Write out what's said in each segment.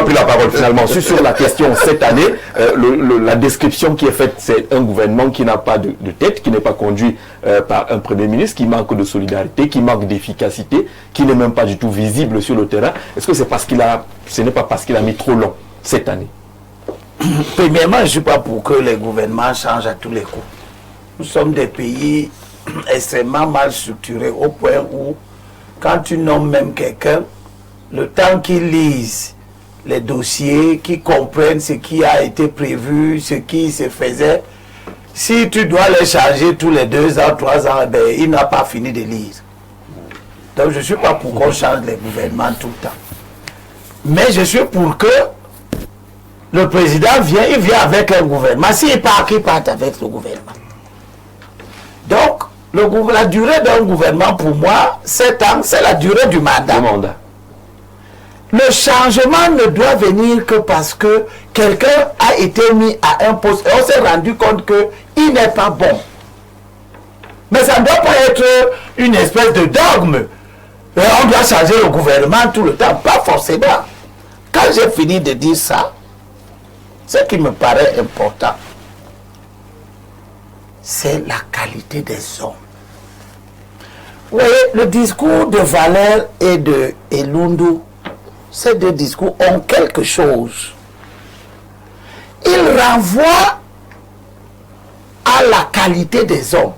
pris la parole finalement sur la question cette année. La description qui est faite, c'est un gouvernement qui n'a pas de tête, qui n'est pas conduit par un Premier ministre, qui manque de solidarité, qui manque d'efficacité, qui n'est même pas du tout visible sur le terrain. Est-ce que c'est parce ce n'est pas parce qu'il a mis trop long cette année? Premièrement, je ne suis pas pour que les gouvernements changent à tous les coups. Nous sommes des pays extrêmement mal structurés au point où, quand tu nommes même quelqu'un, le temps qu'il lise les dossiers, qu'il comprenne ce qui a été prévu, ce qui se faisait, si tu dois les changer tous les 2 ans, 3 ans, ben, il n'a pas fini de lire. Donc je ne suis pas pour qu'on change les gouvernements tout le temps. Mais je suis pour que le président il vient avec un gouvernement. S'il part, qu'il parte avec le gouvernement. Donc, la durée d'un gouvernement, pour moi, 7 ans, c'est la durée du mandat. Le changement ne doit venir que parce que quelqu'un a été mis à un poste et on s'est rendu compte qu'il n'est pas bon. Mais ça ne doit pas être une espèce de dogme. On doit changer le gouvernement tout le temps. Pas forcément. Quand j'ai fini de dire ça, ce qui me paraît important, c'est la qualité des hommes. Vous voyez, le discours de Valère et de Elundu, ces 2 discours ont quelque chose. Ils renvoient à la qualité des hommes.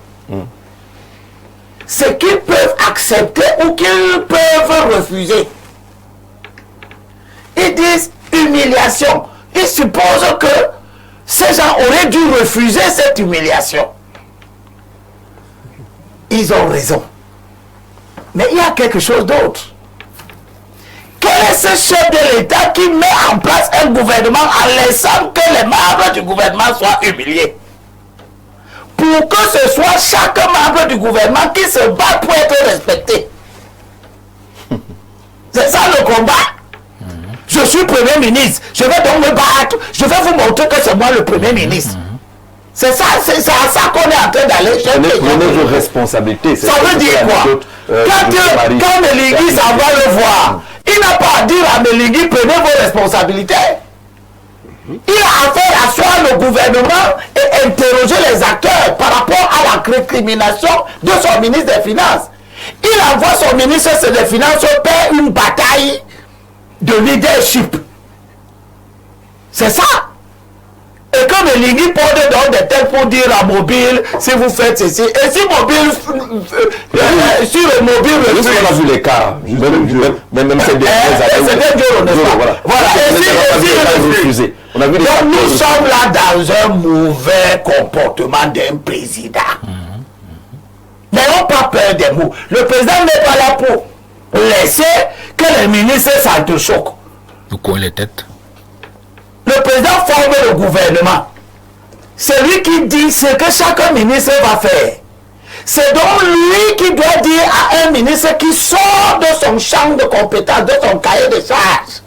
Ce qu'ils peuvent accepter ou qu'ils peuvent refuser. Ils disent humiliation. Ils supposent que ces gens auraient dû refuser cette humiliation. Ils ont raison. Mais il y a quelque chose d'autre. Quel est ce chef de l'État qui met en place un gouvernement en laissant que les membres du gouvernement soient humiliés? Pour que ce soit chaque membre du gouvernement qui se bat pour être respecté. C'est ça le combat. Je suis Premier ministre. Je vais donc me battre. Je vais vous montrer que c'est moi le Premier ministre. C'est ça, c'est ça qu'on est en train d'aller chercher. Prenez vos responsabilités. Ça veut dire quoi? Quand Melingui s'en va le voir, il n'a pas à dire à Melingui, prenez vos responsabilités. Il a affaire à asseoir le gouvernement et interroger les acteurs par rapport à la récrimination de son ministre des Finances. Il envoie son ministre des Finances faire une bataille de leadership. C'est ça. Et comme Melingui porte dans des têtes pour dire à Mobile, si vous faites ceci, et si Mobile, si le Mobile refuse... On a vu les cas, même ces dernières années. Voilà. Et si donc nous sommes là dans un mauvais comportement d'un président. N'ayons pas peur des mots. Le président n'est pas là pour laisser que les ministres s'entrechoquent. Vous collez les têtes. Le président forme le gouvernement. C'est lui qui dit ce que chaque ministre va faire. C'est donc lui qui doit dire à un ministre qui sort de son champ de compétences, de son cahier de charges,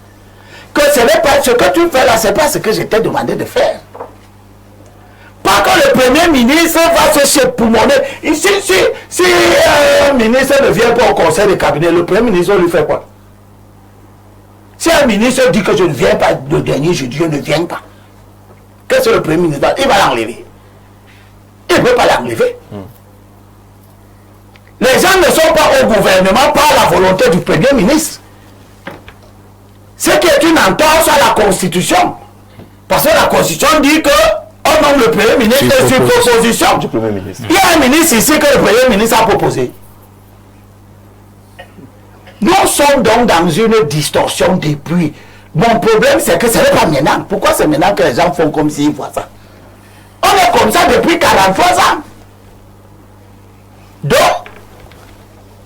que ce n'est pas ce que tu fais là, c'est pas ce que je t'ai demandé de faire. Pas que le Premier ministre va se chépoumoner. Si un ministre ne vient pas au conseil de cabinet, le Premier ministre lui fait quoi? Si un ministre dit que je ne viens pas le dernier jeudi, je ne viens pas, qu'est-ce que le Premier ministre va? Il va l'enlever. Il ne peut pas l'enlever. Les gens ne sont pas au gouvernement par la volonté du Premier ministre. Ce qui est une entorse à la Constitution. Parce que la Constitution dit que on nomme le Premier ministre sur proposition du Premier ministre. Il y a un ministre ici que le Premier ministre a proposé. Nous sommes donc dans une distorsion depuis. Mon problème, c'est que ce n'est pas maintenant. Pourquoi c'est maintenant que les gens font comme s'ils voient ça? On est comme ça depuis 43 ans. Donc,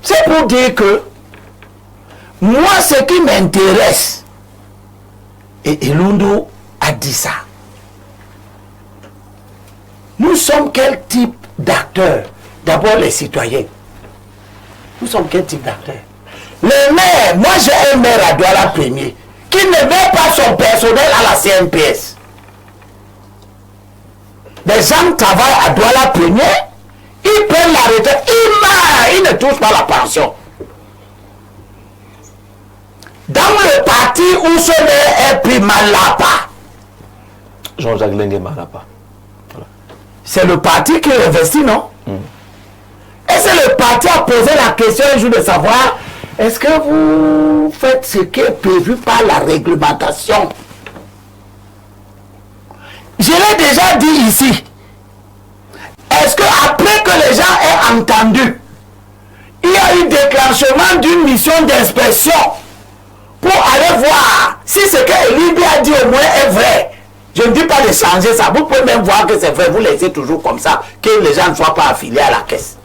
c'est pour dire que moi, ce qui m'intéresse, et Elundu a dit ça, nous sommes quel type d'acteurs? D'abord les citoyens. Nous sommes quel type d'acteurs? Les maires, moi j'ai un maire à Douala Premier qui ne met pas son personnel à la CNPS. Les gens travaillent à Douala Premier, ils prennent la retraite, ils meurent, ils ne touchent pas la pension. Dans le parti où ce n'est est pris Malapa. Jean-Jacques Lengue Malapa. Voilà. C'est le parti qui investit, non? Et c'est le parti a posé la question un jour de savoir est-ce que vous faites ce qui est prévu par la réglementation? Je l'ai déjà dit ici. Est-ce que après que les gens aient entendu, il y a eu déclenchement d'une mission d'inspection pour aller voir si ce que Libye a dit au moins est vrai? Je ne dis pas de changer ça. Vous pouvez même voir que c'est vrai. Vous laissez toujours comme ça, que les gens ne soient pas affiliés à la caisse.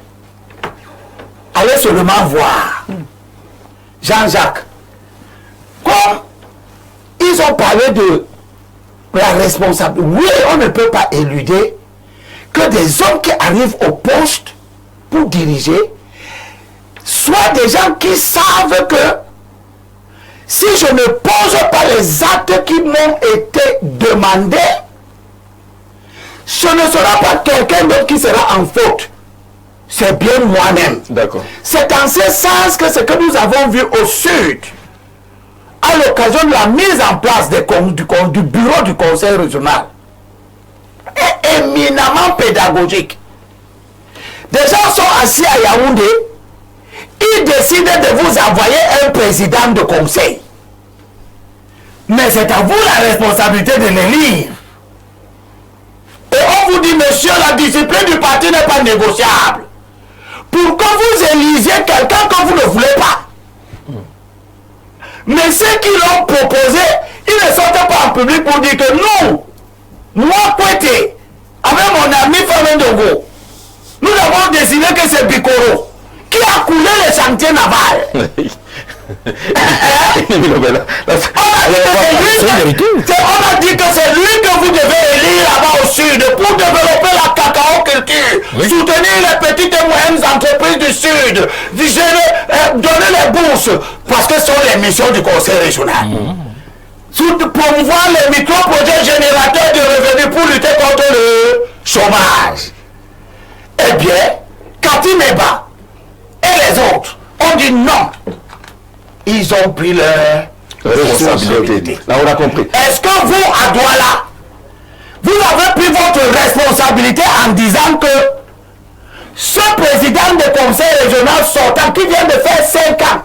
Allez seulement voir. Jean-Jacques, comme ils ont parlé de la responsabilité, oui, on ne peut pas éluder que des hommes qui arrivent au poste pour diriger soient des gens qui savent que si je ne pose pas les actes qui m'ont été demandés, ce ne sera pas quelqu'un d'autre qui sera en faute. C'est bien moi-même. D'accord. C'est en ce sens que ce que nous avons vu au sud, à l'occasion de la mise en place du bureau du conseil régional, est éminemment pédagogique. Des gens sont assis à Yaoundé, ils décident de vous envoyer un président de conseil. Mais c'est à vous la responsabilité de l'élire. Et on vous dit, monsieur, la discipline du parti n'est pas négociable. Pourquoi vous élisiez quelqu'un que vous ne voulez pas? Mais ceux qui l'ont proposé, ils ne sortent pas en public pour dire que nous, moi, Kouete, avec mon ami Famendogo, nous avons décidé que c'est Bikoro qui a coulé les chantiers navals. On a dit que c'est lui que vous devez élire là-bas au sud pour développer la cacao culture, soutenir les petites et moyennes entreprises du sud, donner les bourses, parce que ce sont les missions du conseil régional. Promouvoir les micro-projets générateurs de revenus pour lutter contre le chômage. Eh bien, Cathy Meba et les autres ont dit non. Ils ont pris leur responsabilité. Là, on a compris. Est-ce que vous, à Douala, vous avez pris votre responsabilité en disant que ce président de conseil régional sortant qui vient de faire 5 ans,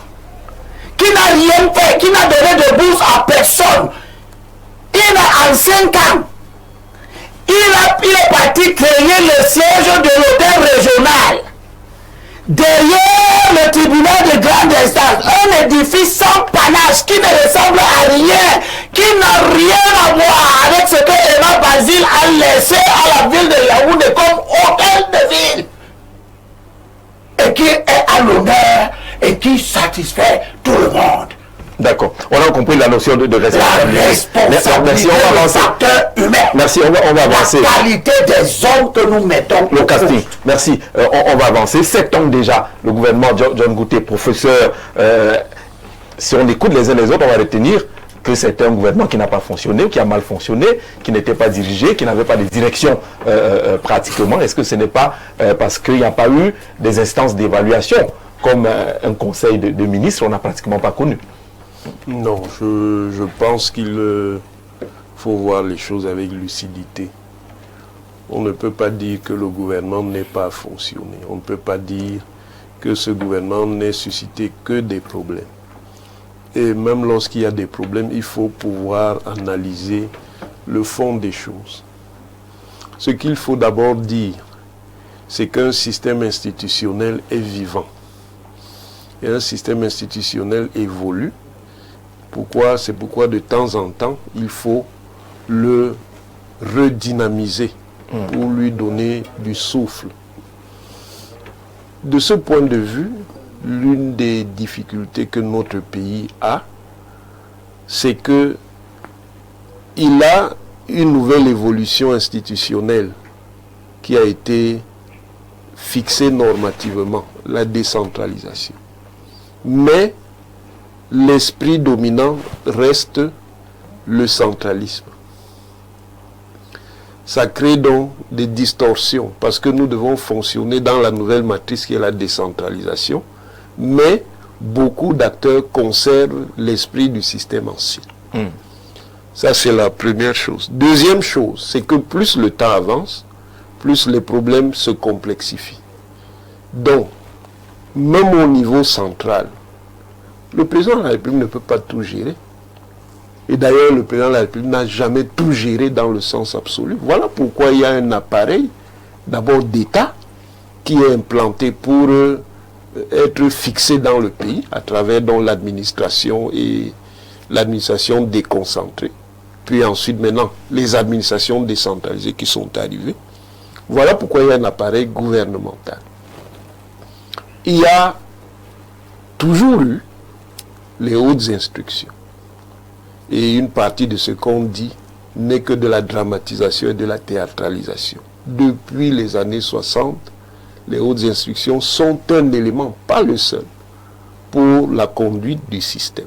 qui n'a rien fait, qui n'a donné de bourse à personne, il a en 5 ans, il est parti créer le siège de l'hôtel régional derrière le tribunal de grande instance, un édifice sans panache qui ne ressemble à rien, qui n'a rien à voir avec ce que Emma Basile a laissé à la ville de Yaoundé comme hôtel de ville, et qui est à l'honneur et qui satisfait tout le monde. D'accord. On a compris la notion de responsabilité. La responsabilité du facteur humain. Merci, on va avancer. La qualité des hommes que nous mettons. Le casting. Merci. On va avancer. 7 ans déjà, le gouvernement John Gouté, professeur, si on écoute les uns les autres, on va retenir que c'est un gouvernement qui n'a pas fonctionné, qui a mal fonctionné, qui n'était pas dirigé, qui n'avait pas de direction pratiquement. Est-ce que ce n'est pas parce qu'il n'y a pas eu des instances d'évaluation comme un conseil de ministres, on n'a pratiquement pas connu? Non, je pense qu'il faut voir les choses avec lucidité. On ne peut pas dire que le gouvernement n'ait pas fonctionné. On ne peut pas dire que ce gouvernement n'ait suscité que des problèmes. Et même lorsqu'il y a des problèmes, il faut pouvoir analyser le fond des choses. Ce qu'il faut d'abord dire, c'est qu'un système institutionnel est vivant. Et un système institutionnel évolue. C'est pourquoi de temps en temps, il faut le redynamiser pour lui donner du souffle. De ce point de vue, l'une des difficultés que notre pays a, c'est que il a une nouvelle évolution institutionnelle qui a été fixée normativement, la décentralisation. Mais l'esprit dominant reste le centralisme. Ça crée donc des distorsions parce que nous devons fonctionner dans la nouvelle matrice qui est la décentralisation, mais beaucoup d'acteurs conservent l'esprit du système ancien. Ça, c'est la première chose. Deuxième chose, c'est que plus le temps avance, plus les problèmes se complexifient. Donc, même au niveau central, le président de la République ne peut pas tout gérer. Et d'ailleurs, le président de la République n'a jamais tout géré dans le sens absolu. Voilà pourquoi il y a un appareil, d'abord d'État, qui est implanté pour être fixé dans le pays, à travers l'administration et l'administration déconcentrée. Puis ensuite, maintenant, les administrations décentralisées qui sont arrivées. Voilà pourquoi il y a un appareil gouvernemental. Il y a toujours eu les hautes instructions. Et une partie de ce qu'on dit n'est que de la dramatisation et de la théâtralisation. Depuis les années 60, les hautes instructions sont un élément, pas le seul, pour la conduite du système.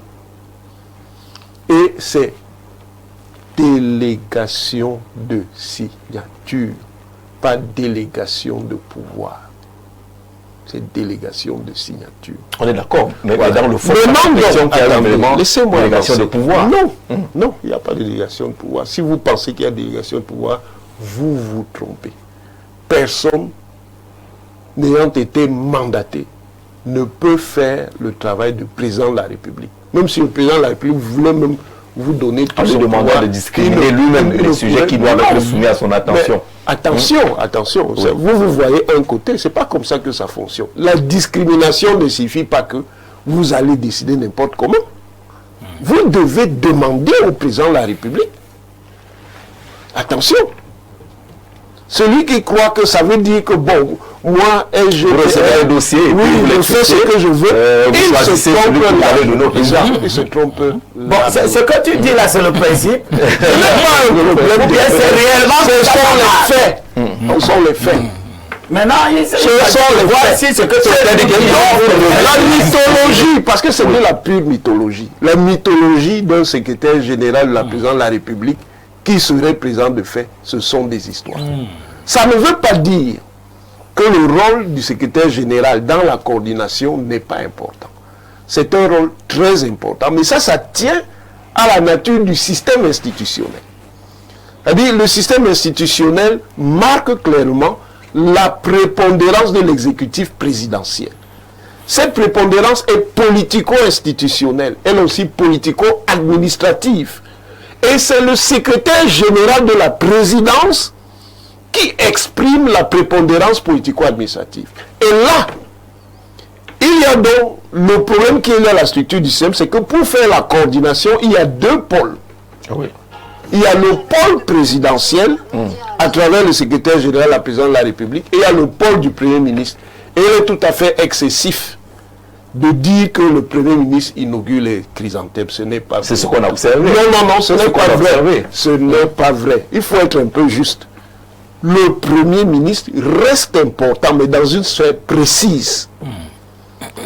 Et c'est délégation de signature, pas délégation de pouvoir. C'est délégation de signature. On est d'accord, mais Voilà. dans le fond, laissez-moi délégation avancer. de pouvoir. Non, non, il n'y a pas de délégation de pouvoir. Si vous pensez qu'il y a délégation de pouvoir, vous vous trompez. Personne n'ayant été mandaté ne peut faire le travail du président de la République. Même si le président de la République voulait même vous donner tout lui son demandant pouvoir, de discriminer lui-même les sujets qui doivent être soumis à son attention. Mais attention, Oui. vous voyez un côté, c'est pas comme ça que ça fonctionne. La discrimination ne suffit pas que vous allez décider n'importe comment. Vous devez demander au président de la République. Attention. Celui qui croit que ça veut dire que bon, moi, Vous recevez un dossier et oui, puis vous je fais ce l'expliquez, que je veux, vous il choisissez se trompe celui que vous là. allez donner au président. Il se trompe Bon, ce que tu dis là, c'est le principe. Il n'y a pas un problème. Ou bien c'est réellement Ce ça sont va. les faits. Ce sont les faits. Maintenant, Ce sont les voici faits. ce que tu as dit. La mythologie, parce que c'est de la pure mythologie. La mythologie d'un secrétaire général de la présidence de la République qui serait président de fait, ce sont des histoires. Ça ne veut pas dire que le rôle du secrétaire général dans la coordination n'est pas important. C'est un rôle très important, mais ça tient à la nature du système institutionnel. C'est-à-dire, le système institutionnel marque clairement la prépondérance de l'exécutif présidentiel. Cette prépondérance est politico-institutionnelle, elle aussi politico-administrative. Et c'est le secrétaire général de la présidence qui exprime la prépondérance politico-administrative. Et là, il y a donc le problème qui est dans la structure du système, c'est que pour faire la coordination, il y a deux pôles. Oui. Il y a le pôle présidentiel, à travers le secrétaire général de la présidence de la République, et il y a le pôle du Premier ministre. Et il est tout à fait excessif de dire que le Premier ministre inaugure les chrysanthèmes. Ce n'est pas vrai. C'est ce qu'on a observé. Non, ce n'est pas qu'on a vrai. observé. Ce n'est pas vrai. Il faut être un peu juste. Le Premier ministre reste important, mais dans une sphère précise.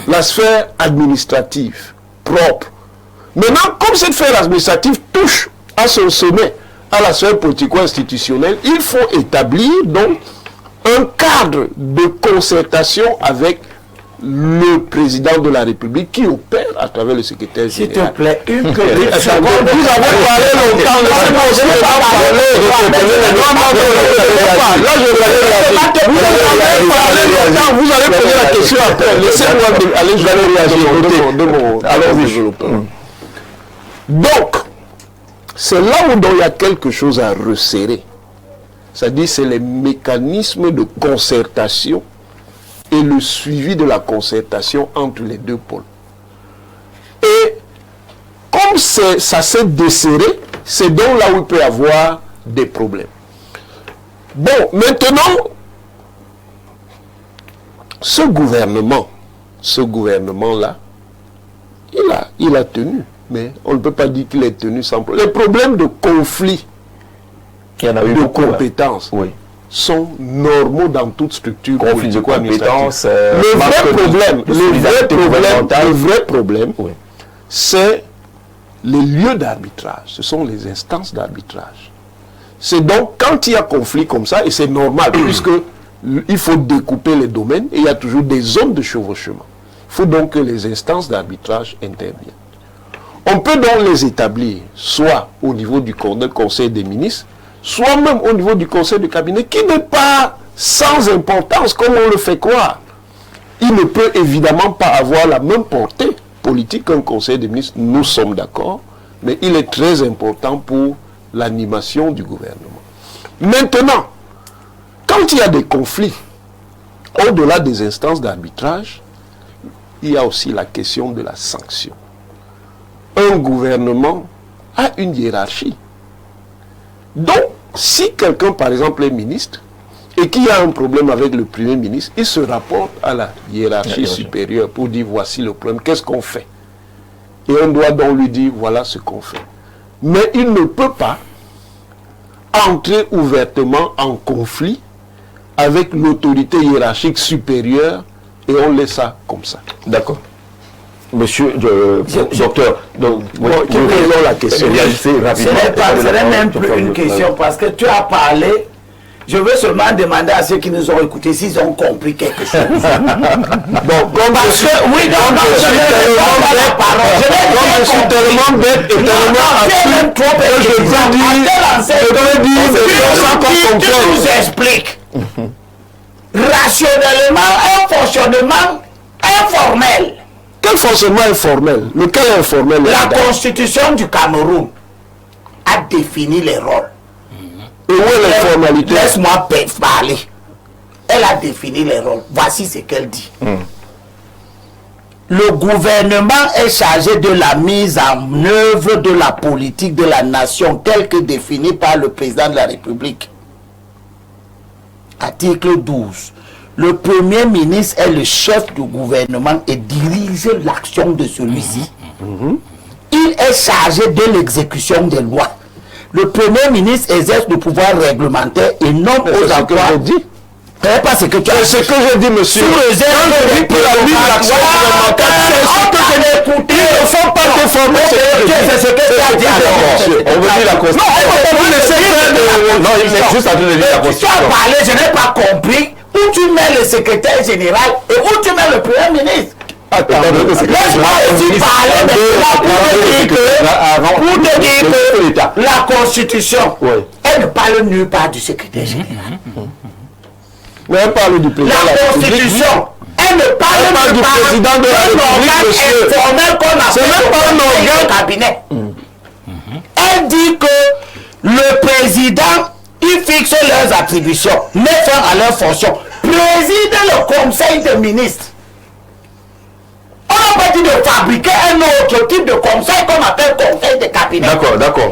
La sphère administrative, propre. Maintenant, comme cette sphère administrative touche à son sommet, à la sphère politico-institutionnelle, il faut établir donc un cadre de concertation avec le président de la République qui opère à travers le secrétaire S'il te général. plaît, une Vous seconde. avez parlé longtemps, laissez-moi aussi Là, je vais réagir. Vous allez poser la question après. Laissez-moi aller, je vais réagir. Alors, développeur. Donc, c'est là où il y a quelque chose à resserrer. C'est-à-dire, c'est les mécanismes de concertation et le suivi de la concertation entre les deux pôles. Et comme ça s'est desserré, c'est donc là où il peut y avoir des problèmes. Bon, maintenant, ce gouvernement-là, il a tenu, mais on ne peut pas dire qu'il est tenu sans problème. Les problèmes de conflit, Il y en a eu de beaucoup, compétences, Oui. sont normaux dans toute structure Conflit de compétences, le manque vrai problème, de solidarité gouvernementale. le vrai problème, Oui. c'est les lieux d'arbitrage, ce sont les instances d'arbitrage. C'est donc quand il y a conflit comme ça, et c'est normal, puisque il faut découper les domaines, et il y a toujours des zones de chevauchement. Il faut donc que les instances d'arbitrage interviennent. On peut donc les établir, soit au niveau du Conseil des ministres, soit même au niveau du Conseil de cabinet, qui n'est pas sans importance, comme on le fait croire. Il ne peut évidemment pas avoir la même portée politique qu'un Conseil des ministres, nous sommes d'accord, mais il est très important pour l'animation du gouvernement. Maintenant, quand il y a des conflits, au-delà des instances d'arbitrage, il y a aussi la question de la sanction. Un gouvernement a une hiérarchie. Donc, si quelqu'un, par exemple, est ministre, et qu'il y a un problème avec le Premier ministre, il se rapporte à la hiérarchie supérieure pour dire voici le problème, qu'est-ce qu'on fait? Et on doit donc lui dire voilà ce qu'on fait. Mais il ne peut pas entrer ouvertement en conflit avec l'autorité hiérarchique supérieure et on laisse ça comme ça. D'accord. Monsieur, docteur, donc, quelle est la question? Ce n'est même plus une question parce que tu as parlé. Je veux seulement demander à ceux qui nous ont écoutés s'ils ont compris quelque chose. Bon, comme je suis tellement bête et tellement absurde que je veux dire, tu nous expliques rationnellement un fonctionnement informel. Quel fonctionnement informel? Lequel est informel? La Constitution du Cameroun a défini les rôles. Et où est l'informalité? Laisse-moi parler. Elle a défini les rôles. Voici ce qu'elle dit. Le gouvernement est chargé de la mise en œuvre de la politique de la nation telle que définie par le président de la République. Article 12. Le Premier ministre est le chef du gouvernement et dirige l'action de celui-ci. Il est chargé de l'exécution des lois. Le Premier ministre exerce le pouvoir réglementaire et nomme aux emplois. C'est pas ce que tu as dit. C'est ce que je dis, monsieur. Sous réserve quand je dis que la mise en action gouvernementale, c'est ce que je n'ai écouté. Il ne faut pas te former. C'est ce que tu as dit alors. On veut dire la Constitution. Non, il est juste en train de dire la Tu as Constitution. parlé, je n'ai pas compris où tu mets le secrétaire général et où tu mets le Premier ministre. Laisse-moi aussi parler maintenant pour te dire que la Constitution, elle ne parle nulle part du secrétaire général. Mais elle parle du président de la République. La Constitution, elle ne parle pas du président de la République, monsieur. Informel qu'on appelle C'est même pas un organe. cabinet. Elle dit que le président, il fixe leurs attributions, met fin à leurs fonctions, préside le conseil des ministres. On n'a pas dit de fabriquer un autre type de conseil qu'on appelle conseil de cabinet. D'accord, d'accord.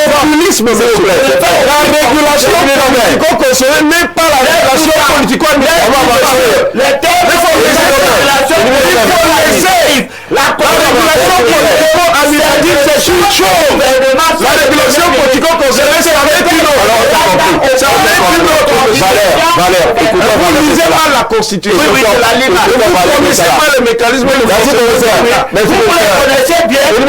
Populisme, la régulation politico-constitutionnelle n'est pas la régulation politico-administrative. Les termes de la régulation politico-administrative, c'est une chose. La régulation politico-constitutionnelle, c'est avec une autre. C'est avec une autre. Valère, écoutez, vous lisez mal la Constitution. Oui, c'est la libre. Vous connaissez pas le mécanisme de Vous le connaissez bien. Le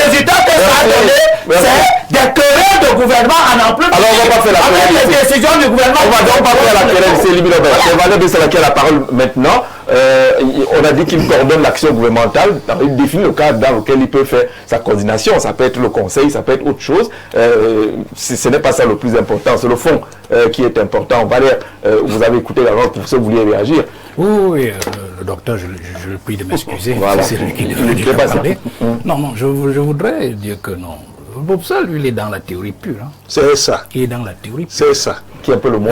résultat que ça a donné, c'est des querelles de gouvernement à n'en plus. Alors on va pas faire la querelle. Avec les décisions du gouvernement. On va donc pas faire la querelle, c'est Libino Robert. C'est Valère Bessala qui a la parole maintenant. On a dit qu'il coordonne l'action gouvernementale, il définit le cadre dans lequel il peut faire sa coordination. Ça peut être le conseil, ça peut être autre chose. Ce n'est pas ça le plus important, c'est le fond qui est important. Valère, vous avez écouté la langue, pour ceux qui vouliez réagir. Oui, le docteur, je le prie de m'excuser. Voilà. C'est lui qui devait parler. Non, je voudrais dire que non. Bobsa, lui, il est dans la théorie pure. Hein. C'est ça. Il est dans la théorie pure. C'est ça. Qui est un peu le monde.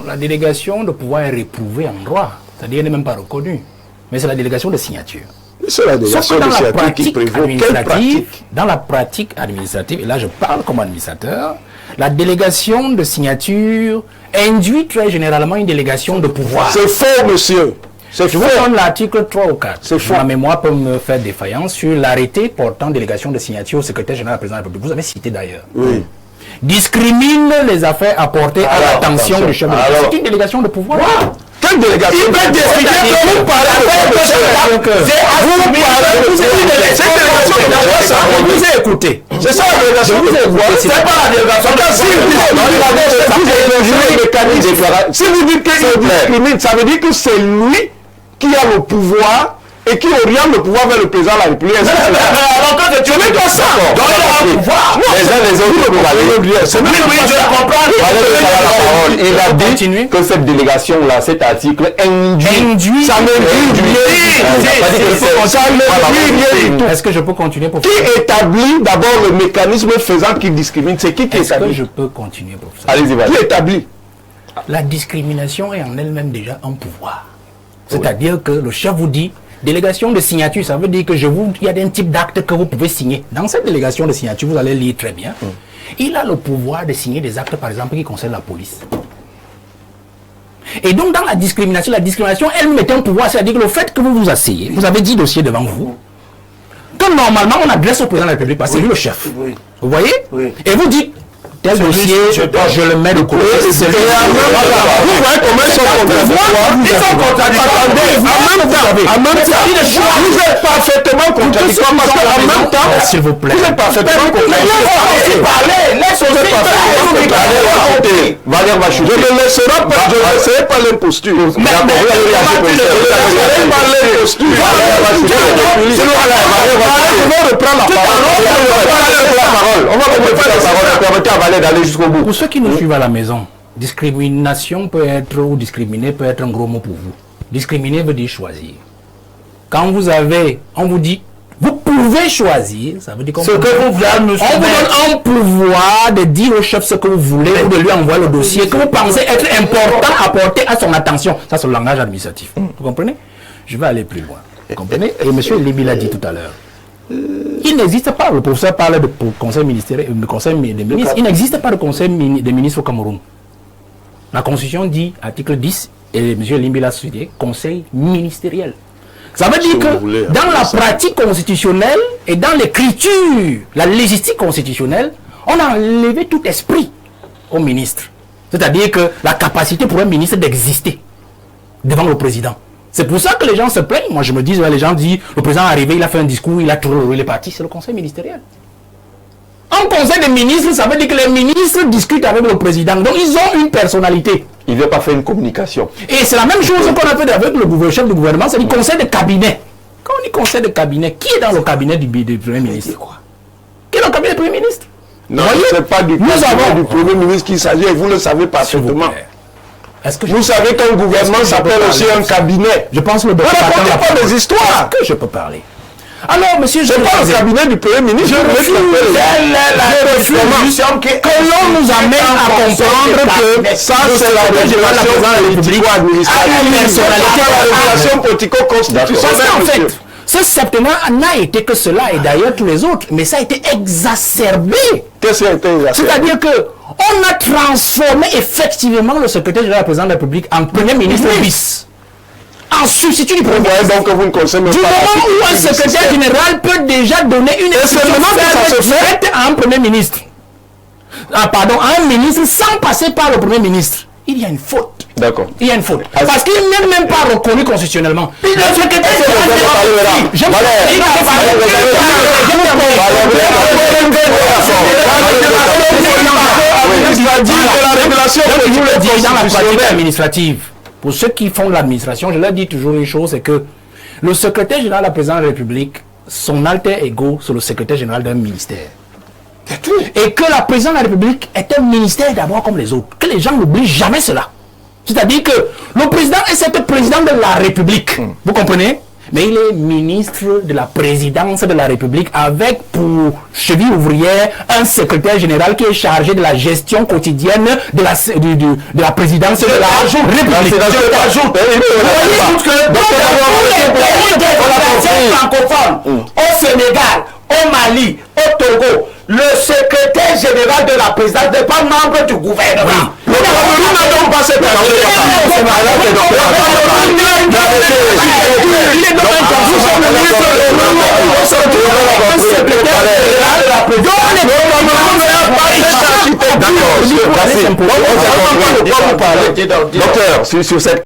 La délégation de pouvoir est réprouvée en droit. C'est-à-dire qu'elle n'est même pas reconnue. Mais c'est la délégation de signature. C'est la délégation de signature qui prévaut. Quelle pratique? Dans la pratique administrative, et là je parle comme administrateur, la délégation de signature induit très généralement une délégation de pouvoir. C'est faux, monsieur. Je vous donne l'article 3 ou 4. C'est faux. Ma mémoire peut me faire défaillance sur l'arrêté portant délégation de signature au secrétaire général du président de la République. Vous avez cité d'ailleurs. Oui. Discrimine les affaires apportées à l'attention du chef de l'État. C'est une délégation de pouvoir. Quelle délégation? Il peut décider que vous parlez je vous ai écouté. C'est ça la délégation. C'est pas la délégation. Si vous dites qu'il discrimine, ça veut dire que c'est lui qui a le pouvoir et qui oriente le pouvoir vers le président de la République. Alors quand tu veux pas ça, donc il a le pouvoir. Les autres, c'est même je comprends. Il a dit que cette délegation-là, cet article induit. Ça m'induit. Est-ce que je peux continuer pour Qui établit d'abord le mécanisme faisant qu'il discrimine? C'est qui Est-ce que établit? je peux continuer, professeur? Allez-y, vas-y. Qui établit? La discrimination est en elle-même déjà un pouvoir. C'est-à-dire que le chef vous dit, délégation de signature, ça veut dire que il y a un type d'acte que vous pouvez signer. Dans cette délégation de signature, vous allez lire très bien. Il a le pouvoir de signer des actes, par exemple, qui concernent la police. Et donc, dans la discrimination elle met un pouvoir, c'est-à-dire que le fait que vous vous asseyez, vous avez 10 dossiers devant vous, que normalement on adresse au président de la République, parce que c'est lui le chef. Oui. Vous voyez? Oui. Et vous dites, tel dossier, je le mets de côté. Vous voyez comment ils sont contradictoires? Ils sont contradictoires. En même temps, vous êtes parfaitement contradictoires parce qu'en même temps, s'il vous plaît. vous êtes parfaitement contradictoires. Valère va Je ne laisserai pas l'imposture. Je ne laisserai pas l'imposture. On va reprendre la parole. Permettez à Valère d'aller jusqu'au bout. Pour ceux qui nous suivent à la maison, discrimination peut être, ou discriminer peut être un gros mot pour vous. Discriminer veut dire choisir. Quand on vous dit, vous pouvez choisir, ça veut dire qu'on Ce que vous voulez nous on vous donne un pouvoir de dire au chef ce que vous voulez ou de lui envoyer le dossier que vous pensez être important à porter à son attention. Ça, c'est le langage administratif. Vous comprenez? Je vais aller plus loin. Vous comprenez? Et M. Libi l'a dit tout à l'heure. Il n'existe pas, le professeur parle de conseil ministériel, de conseil des ministres, il n'existe pas de conseil des ministres au Cameroun. La Constitution dit, article 10, et M. Limbi l'a cité, conseil ministériel. Ça veut dire que dans la pratique constitutionnelle et dans l'écriture, la légistique constitutionnelle, on a enlevé tout esprit au ministre. C'est-à-dire que la capacité pour un ministre d'exister devant le président. C'est pour ça que les gens se plaignent. Moi, je me dis, les gens disent, le président est arrivé, il a fait un discours, il a tourné, il est parti. C'est le conseil ministériel. Un conseil des ministres, ça veut dire que les ministres discutent avec le président. Donc, ils ont une personnalité. Il ne veut pas faire une communication. Et c'est la même chose qu'on a fait avec le chef du gouvernement, c'est le conseil de cabinet. Quand on dit conseil de cabinet, qui est dans le cabinet du Premier ministre? Qui est dans le cabinet du Premier ministre? Non, ce n'est pas du Premier ministre qu'il s'agit, et vous le savez parfaitement. Vous savez qu'un gouvernement s'appelle aussi un cabinet. Je pense que le docteur ne raconte pas des histoires. Que je peux parler. Alors, monsieur, je pas le cabinet du Premier ministre. Je refuse que l'on nous amène à comprendre que ça, c'est la régulation politico-constitutionnelle. En fait, ce septennat n'a été que cela, et d'ailleurs tous les autres, mais ça a été exacerbé. Qu'est-ce qui a été exacerbé? C'est-à-dire que on a transformé effectivement le secrétaire général président de la République en Premier ministre bis. En substitut du Premier ministre. Donc vous ne consommez du pas moment où un secrétaire général peut déjà donner une explication à un Premier ministre. Ah, pardon, à un ministre sans passer par le Premier ministre. Il y a une faute. D'accord. Il y a une faute. Parce qu'il n'est même pas reconnu constitutionnellement. Le secrétaire général. Dans la pratique administrative, pour ceux qui font l'administration, je leur dis toujours une chose, c'est que le secrétaire général de la présidence de la République, son alter ego, c'est le secrétaire général d'un ministère. Et que la présidence de la République est un ministère d'abord comme les autres. Que les gens n'oublient jamais cela. C'est-à-dire que le président est cette président de la République. Vous comprenez? Mais il est ministre de la présidence de la République avec pour cheville ouvrière un secrétaire général qui est chargé de la gestion quotidienne de la présidence de la République. Au Sénégal, au Mali, au Togo, le secrétaire général de la présidence n'est pas membre du gouvernement. Le Cameroun n'a donc pas cette Docteur, sur cette